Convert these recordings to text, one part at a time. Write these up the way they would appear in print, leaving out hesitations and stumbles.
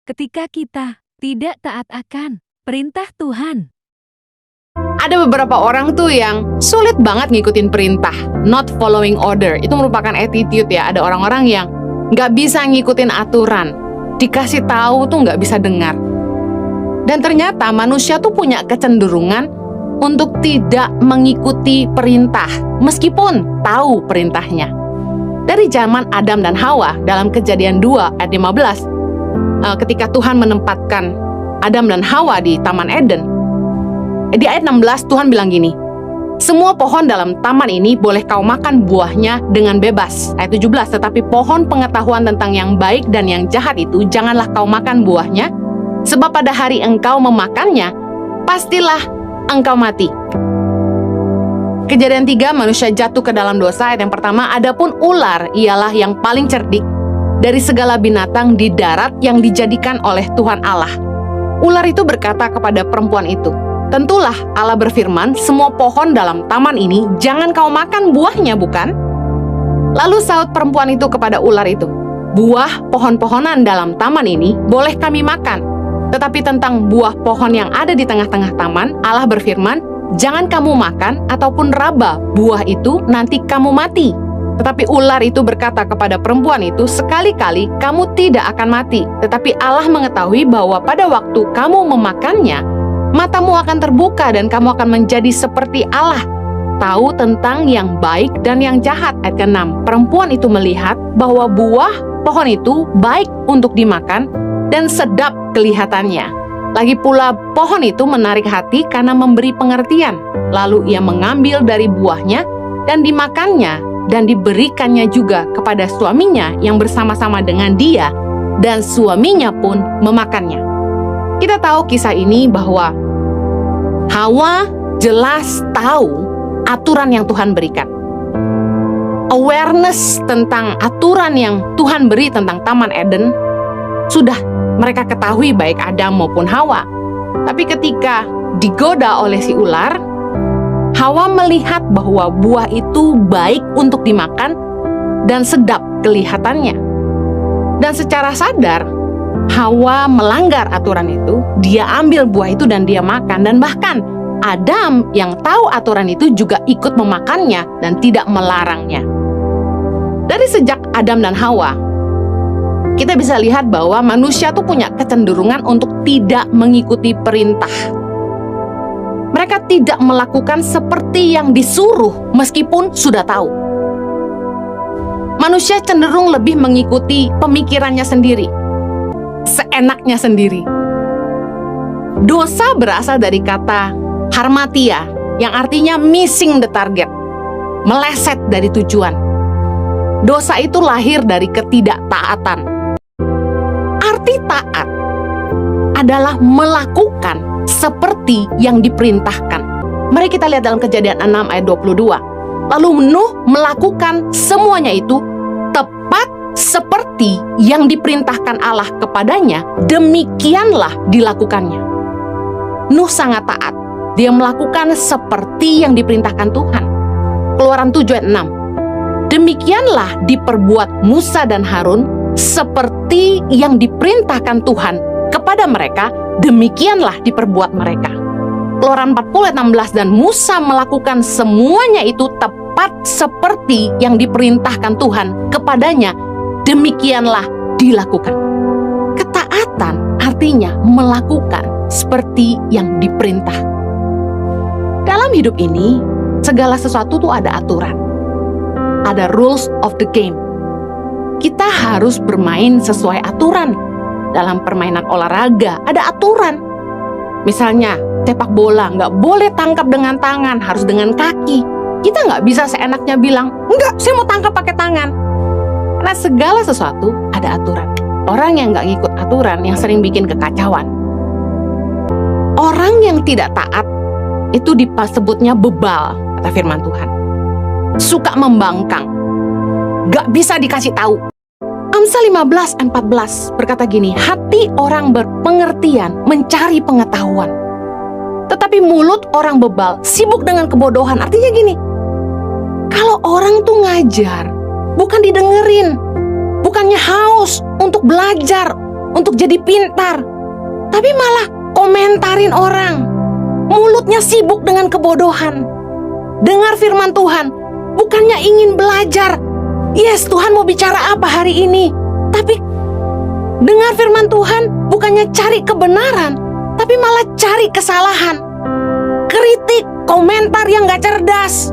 ketika kita tidak taat akan perintah Tuhan. Ada beberapa orang tuh yang sulit banget ngikutin perintah, not following order. Itu merupakan attitude ya. Ada orang-orang yang nggak bisa ngikutin aturan, dikasih tahu tuh nggak bisa dengar. Dan ternyata manusia tuh punya kecenderungan untuk tidak mengikuti perintah, meskipun tahu perintahnya. Dari zaman Adam dan Hawa, dalam Kejadian 2 ayat 15, ketika Tuhan menempatkan Adam dan Hawa di Taman Eden, di ayat 16 Tuhan bilang gini, semua pohon dalam taman ini boleh kau makan buahnya dengan bebas. Ayat 17, tetapi pohon pengetahuan tentang yang baik dan yang jahat itu janganlah kau makan buahnya, sebab pada hari engkau memakannya, pastilah engkau mati. Kejadian 3, manusia jatuh ke dalam dosa. Ayat yang pertama, adapun ular ialah yang paling cerdik dari segala binatang di darat yang dijadikan oleh Tuhan Allah. Ular itu berkata kepada perempuan itu, tentulah Allah berfirman, semua pohon dalam taman ini jangan kau makan buahnya, bukan? Lalu sahut perempuan itu kepada ular itu, buah pohon-pohonan dalam taman ini boleh kami makan, tetapi tentang buah pohon yang ada di tengah-tengah taman, Allah berfirman, jangan kamu makan ataupun raba buah itu, nanti kamu mati. Tetapi ular itu berkata kepada perempuan itu, sekali-kali kamu tidak akan mati, tetapi Allah mengetahui bahwa pada waktu kamu memakannya, matamu akan terbuka dan kamu akan menjadi seperti Allah, tahu tentang yang baik dan yang jahat. Ayat ke-6, perempuan itu melihat bahwa buah pohon itu baik untuk dimakan dan sedap kelihatannya. Lagi pula pohon itu menarik hati karena memberi pengertian. Lalu ia mengambil dari buahnya dan dimakannya dan diberikannya juga kepada suaminya yang bersama-sama dengan dia, dan suaminya pun memakannya. Kita tahu kisah ini bahwa Hawa jelas tahu aturan yang Tuhan berikan. Awareness tentang aturan yang Tuhan beri tentang Taman Eden sudah mereka ketahui, baik Adam maupun Hawa. Tapi ketika digoda oleh si ular, Hawa melihat bahwa buah itu baik untuk dimakan dan sedap kelihatannya. Dan secara sadar, Hawa melanggar aturan itu. Dia ambil buah itu dan dia makan. Dan bahkan Adam yang tahu aturan itu juga ikut memakannya dan tidak melarangnya. Dari sejak Adam dan Hawa, kita bisa lihat bahwa manusia tuh punya kecenderungan untuk tidak mengikuti perintah. Mereka tidak melakukan seperti yang disuruh meskipun sudah tahu. Manusia cenderung lebih mengikuti pemikirannya sendiri, seenaknya sendiri. Dosa berasal dari kata harmatia, yang artinya missing the target, meleset dari tujuan. Dosa itu lahir dari ketidaktaatan. Arti taat adalah melakukan seperti yang diperintahkan. Mari kita lihat dalam Kejadian 6 ayat 22. Lalu Nuh melakukan semuanya itu tepat seperti yang diperintahkan Allah kepadanya, demikianlah dilakukannya. Nuh sangat taat. Dia melakukan seperti yang diperintahkan Tuhan. Keluaran 7 ayat 6. Demikianlah diperbuat Musa dan Harun seperti yang diperintahkan Tuhan kepada mereka, demikianlah diperbuat mereka. Keluaran 40 ayat 16, dan Musa melakukan semuanya itu tepat seperti yang diperintahkan Tuhan kepadanya, demikianlah dilakukan. Ketaatan artinya melakukan seperti yang diperintah. Dalam hidup ini, segala sesuatu tuh ada aturan. Ada rules of the game. Kita harus bermain sesuai aturan. Dalam permainan olahraga ada aturan. Misalnya sepak bola nggak boleh tangkap dengan tangan, harus dengan kaki. Kita nggak bisa seenaknya bilang, enggak, saya mau tangkap pakai tangan. Karena segala sesuatu ada aturan. Orang yang nggak ngikut aturan yang sering bikin kekacauan. Orang yang tidak taat itu disebutnya bebal, kata firman Tuhan. Suka membangkang, gak bisa dikasih tahu. Amsal 15:14 berkata gini, hati orang berpengertian mencari pengetahuan, tetapi mulut orang bebal sibuk dengan kebodohan. Artinya gini, kalau orang tuh ngajar, bukan didengerin, bukannya haus untuk belajar, untuk jadi pintar, tapi malah komentarin orang. Mulutnya sibuk dengan kebodohan. Dengar firman Tuhan, bukannya ingin belajar. Yes, Tuhan mau bicara apa hari ini, tapi dengar firman Tuhan bukannya cari kebenaran, tapi malah cari kesalahan. Kritik, komentar yang gak cerdas.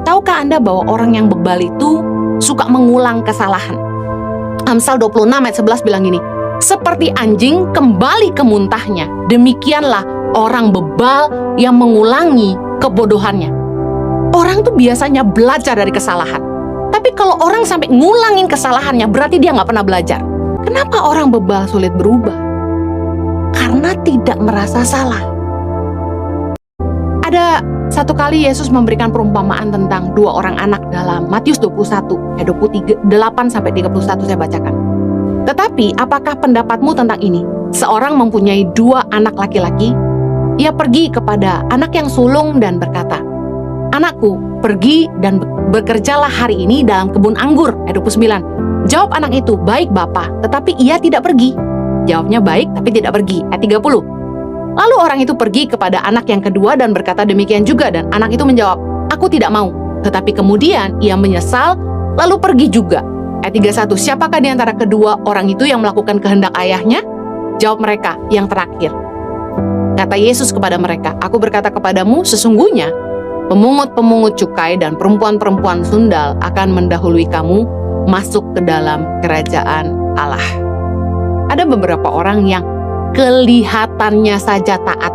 Tahukah Anda bahwa orang yang bebal itu suka mengulang kesalahan? Amsal 26 ayat 11 bilang gini, seperti anjing kembali ke muntahnya, demikianlah orang bebal yang mengulangi kebodohannya. Orang tuh biasanya belajar dari kesalahan. Tapi kalau orang sampai ngulangin kesalahannya, berarti dia gak pernah belajar. Kenapa orang bebal sulit berubah? Karena tidak merasa salah. Ada satu kali Yesus memberikan perumpamaan tentang dua orang anak dalam Matius 21, ayat 28-31 saya bacakan. Tetapi apakah pendapatmu tentang ini? Seorang mempunyai dua anak laki-laki. Ia pergi kepada anak yang sulung dan berkata, anakku, pergi dan bekerjalah hari ini dalam kebun anggur. Ayat 29. Jawab anak itu, baik Bapa, tetapi ia tidak pergi. Jawabnya baik, tapi tidak pergi. Ayat 30. Lalu orang itu pergi kepada anak yang kedua dan berkata demikian juga. Dan anak itu menjawab, aku tidak mau. Tetapi kemudian ia menyesal, lalu pergi juga. Ayat 31. Siapakah di antara kedua orang itu yang melakukan kehendak ayahnya? Jawab mereka, yang terakhir. Kata Yesus kepada mereka, aku berkata kepadamu, sesungguhnya pemungut-pemungut cukai dan perempuan-perempuan sundal akan mendahului kamu masuk ke dalam kerajaan Allah. Ada beberapa orang yang kelihatannya saja taat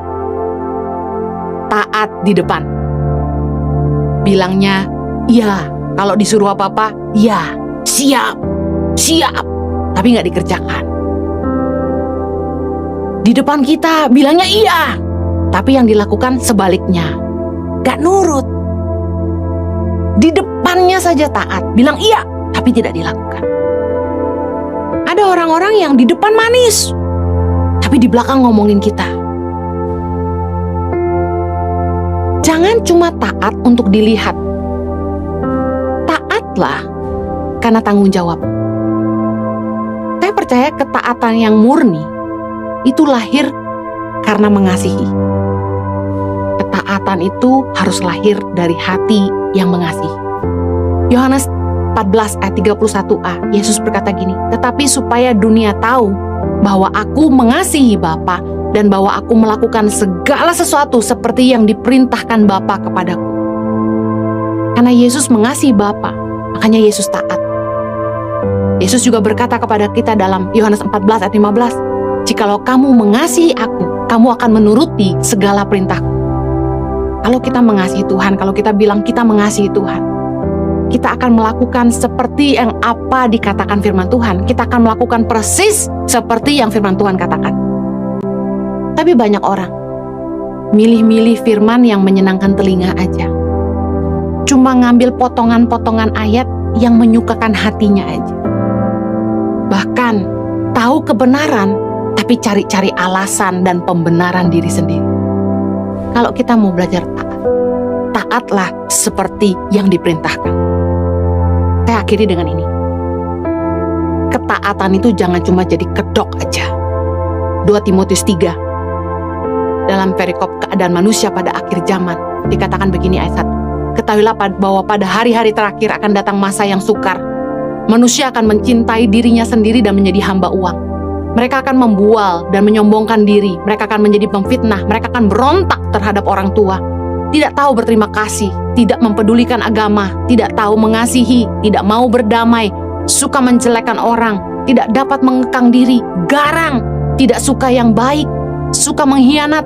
di depan. Bilangnya, iya, kalau disuruh apa-apa, ya, siap, tapi nggak dikerjakan. Di depan kita bilangnya iya, tapi yang dilakukan sebaliknya, nggak nurut. Di depannya saja taat, bilang iya, tapi tidak dilakukan. Ada orang-orang yang di depan manis, tapi di belakang ngomongin kita. Jangan cuma taat untuk dilihat. Taatlah karena tanggung jawab. Saya percaya ketaatan yang murni itu lahir karena mengasihi. Ketaatan itu harus lahir dari hati yang mengasihi. Yohanes 14 ayat 31a, Yesus berkata gini, tetapi supaya dunia tahu bahwa aku mengasihi Bapa dan bahwa aku melakukan segala sesuatu seperti yang diperintahkan Bapa kepadaku. Karena Yesus mengasihi Bapa, makanya Yesus taat. Yesus juga berkata kepada kita dalam Yohanes 14 ayat 15, jikalau kamu mengasihi aku, kamu akan menuruti segala perintahku. Kalau kita mengasihi Tuhan, kalau kita bilang kita mengasihi Tuhan, kita akan melakukan seperti yang apa dikatakan firman Tuhan. Kita akan melakukan persis seperti yang firman Tuhan katakan. Tapi banyak orang milih-milih firman yang menyenangkan telinga aja. Cuma ngambil potongan-potongan ayat yang menyukakan hatinya aja. Bahkan tahu kebenaran, tapi cari-cari alasan dan pembenaran diri sendiri. Kalau kita mau belajar taat, taatlah seperti yang diperintahkan. Saya akhiri dengan ini. Ketaatan itu jangan cuma jadi kedok aja. 2 Timotius 3 dalam perikop keadaan manusia pada akhir zaman dikatakan begini ayat 1. Ketahuilah bahwa pada hari-hari terakhir akan datang masa yang sukar. Manusia akan mencintai dirinya sendiri dan menjadi hamba uang. Mereka akan membual dan menyombongkan diri. Mereka akan menjadi pemfitnah. Mereka akan berontak terhadap orang tua. Tidak tahu berterima kasih, tidak mempedulikan agama, tidak tahu mengasihi, tidak mau berdamai, suka menjelekkan orang, tidak dapat mengekang diri, garang, tidak suka yang baik, suka mengkhianat,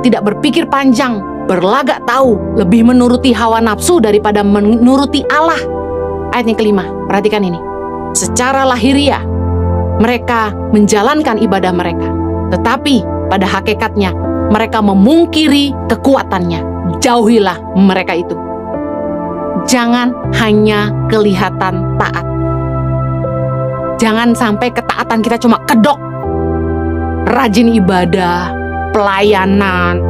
tidak berpikir panjang, berlagak tahu, lebih menuruti hawa nafsu daripada menuruti Allah. Ayat yang kelima, perhatikan ini. Secara lahiriah, mereka menjalankan ibadah mereka, tetapi pada hakikatnya mereka memungkiri kekuatannya. Jauhilah mereka itu. Jangan hanya kelihatan taat. Jangan sampai ketaatan kita cuma kedok. Rajin ibadah, pelayanan,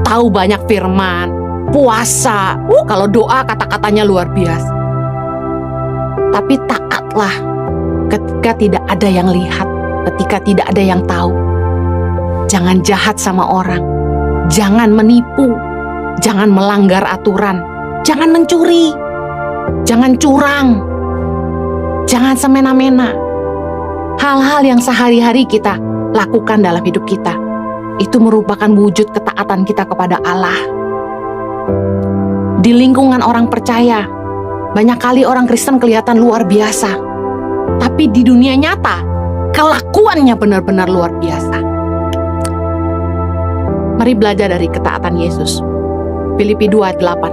tahu banyak firman, puasa. Kalau doa kata-katanya luar biasa. Tapi taatlah ketika tidak ada yang lihat. ketika tidak ada yang tahu. Jangan jahat sama orang, jangan menipu, jangan melanggar aturan, jangan mencuri, jangan curang, jangan semena-mena. Hal-hal yang sehari-hari kita lakukan dalam hidup kita, itu merupakan wujud ketaatan kita kepada Allah. Di lingkungan orang percaya, banyak kali orang Kristen kelihatan luar biasa, tapi di dunia nyata, kelakuannya benar-benar luar biasa. Mari belajar dari ketaatan Yesus. Filipi 2:8.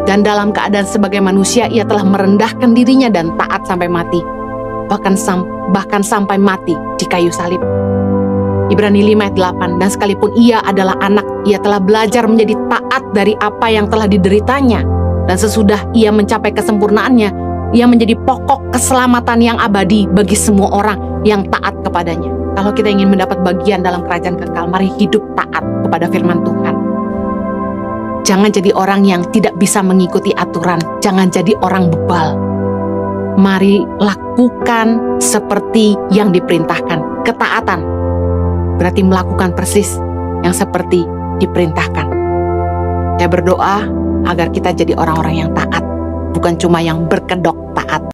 Dan dalam keadaan sebagai manusia, ia telah merendahkan dirinya dan taat sampai mati. Bahkan sampai mati di kayu salib. Ibrani 5:8. Dan sekalipun ia adalah anak, ia telah belajar menjadi taat dari apa yang telah dideritanya. Dan sesudah ia mencapai kesempurnaannya, ia menjadi pokok keselamatan yang abadi bagi semua orang yang taat kepadanya. Kalau kita ingin mendapat bagian dalam kerajaan kekal, mari hidup taat kepada firman Tuhan. Jangan jadi orang yang tidak bisa mengikuti aturan. Jangan jadi orang bebal. Mari lakukan seperti yang diperintahkan. Ketaatan berarti melakukan persis yang seperti diperintahkan. Saya berdoa agar kita jadi orang-orang yang taat, bukan cuma yang berkedok taat.